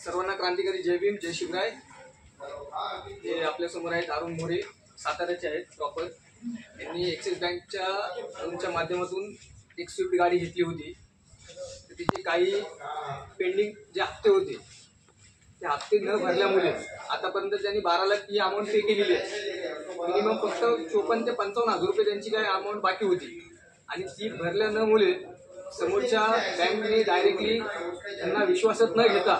सर्वांना क्रांतिकारी जय भीम, जय शिवराय। हे आपल्या समोर आहेत अरुण मोरे, साताऱ्याचे आहेत प्रॉपर। यांनी ॲक्सिस बँकच्या माध्यमातून एक स्विफ्ट गाडी घेतली होती। तिचे काही पेंडिंग जे हप्ते होते ते हप्ते न भरल्यामुळे आतापर्यंत त्यांनी 12 लाख ही अमाऊंट पे केलेली आहे। मिनिमम फक्त 54 ते 55 हजार रुपये त्यांची काही अमाऊंट बाकी होती आणि ती भरल्या न मुळे समोरच्या बँकने डायरेक्टली त्यांना विश्वासात न घेता,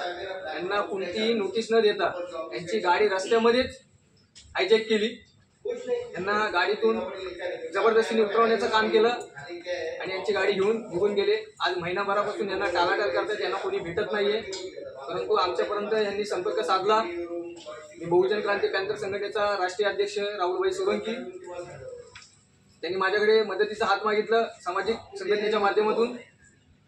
त्यांना कोणतीही नोटीस न देता त्यांची गाडी रस्त्यामध्येच हायजॅक केली। त्यांना गाडीतून जबरदस्तीने उतरवण्याचं काम केलं आणि यांची गाडी घेऊन निघून गेले। आज महिनाभरापासून यांना टाळाटाळ करतात, यांना कोणी भेटत नाहीये। परंतु आमच्यापर्यंत यांनी संपर्क साधला। मी बहुजन क्रांती पॅंथर संघटनेचा राष्ट्रीय अध्यक्ष राहुलभाई सोलंकी, त्यांनी माझ्याकडे मदतीचा हात मागितला सामाजिक संघटनेच्या माध्यमातून,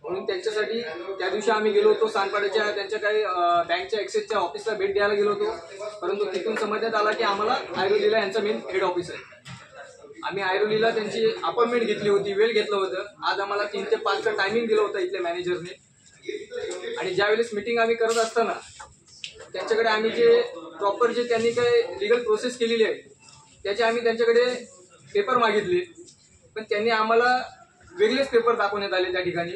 म्हणून त्यांच्यासाठी त्या दिवशी आम्ही गेलो होतो सानपाड्याच्या त्यांच्या काही बँकच्या ॲक्सेसच्या ऑफिसला भेट द्यायला गेलो होतो। परंतु तिथून समजण्यात आला की आम्हाला ऐरोलीला यांचा मेन हेड ऑफिस आहे। आम्ही ऐरोलीला त्यांची अपॉइंटमेंट घेतली होती, वेळ घेतलं होतं। आज आम्हाला 3 ते 5चं टायमिंग दिलं होतं इथल्या मॅनेजरने। आणि ज्यावेळेस मीटिंग आम्ही करत असताना त्यांच्याकडे आम्ही जे प्रॉपर जे त्यांनी काही लिगल प्रोसेस केलेली आहे त्याचे आम्ही त्यांच्याकडे पेपर मागितले, पण त्यांनी आम्हाला वेगळेच पेपर दाखवण्यात आले त्या ठिकाणी।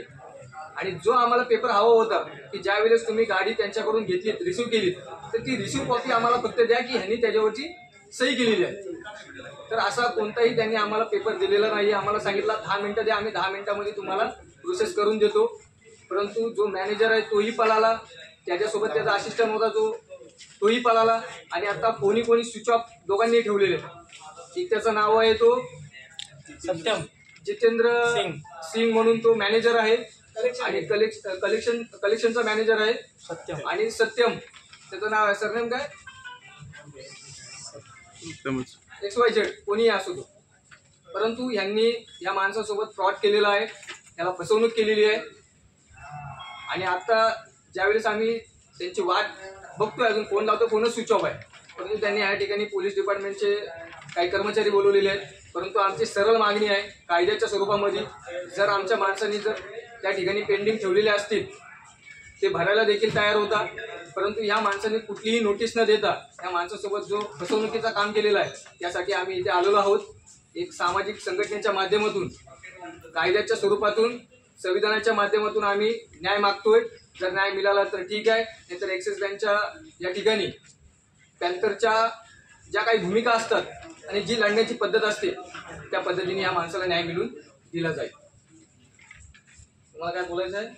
आणि जो आम्हाला पेपर हवा होता की ज्यावेळेस तुम्ही गाडी त्यांच्याकडून घेतली, रिसिव्ह केली, तर ती रिसिव्ह कॉपी आम्हाला फक्त द्या की ह्यांनी त्याच्यावरची सही केलेली आहे। तर असा कोणताही त्यांनी आम्हाला पेपर दिलेला नाही। आम्हाला सांगितलं 10 मिनिटं द्या, आम्ही 10 मिनिटांमध्ये तुम्हाला प्रोसेस करून देतो। परंतु जो मॅनेजर आहे तोही पळाला, त्याच्यासोबत त्याचा असिस्टंट होता तोही पळाला आणि आता कोणी स्विच ऑफ दोघांनी ठेवलेले। एक त्याचं नाव आहे तो सत्यम जितेंद्र सिंग म्हणून तो मॅनेजर आहे आणि कलेक्शनचा मॅनेजर आहे सत्यम, आणि सत्यम त्याचं नाव आहे, सरनेम काय XYZ कोणीही असो तो। परंतु यांनी या माणसासोबत फ्रॉड केलेला आहे, त्याला फसवणूक केलेली आहे। आणि आता ज्यावेळेस आम्ही त्यांची वाट बघतोय, अजून फोन लावतो, फोनच स्विच ऑफ आहे। परंतु त्यांनी या ठिकाणी पोलीस डिपार्टमेंटचे काही कर्मचारी बोलवलेले आहेत। परंतु आमची सरळ मागणी आहे कायद्याच्या स्वरूपामध्ये, जर आमच्या माणसांनी जर त्या ठिकाणी पेंडिंग ठेवलेले असतील ते भरायला देखील तयार होता। परंतु ह्या माणसांनी कुठलीही नोटीस न देता या माणसासोबत जो फसवणुकीचा काम केलेला आहे त्यासाठी आम्ही इथे आलेलो आहोत। एक सामाजिक संघटनेच्या माध्यमातून, कायद्याच्या स्वरूपातून, संविधानाच्या माध्यमातून आम्ही न्याय मागतोय। जर न्याय मिळाला तर ठीक आहे, नाहीतर ॲक्सिस बँकच्या या ठिकाणी पॅंथरच्या ज्या काही भूमिका असतात आणि जी लढण्याची पद्धत असते त्या पद्धतीने या माणसाला न्याय मिळून दिला जाईल। तुम्हाला काय बोलायचं आहे?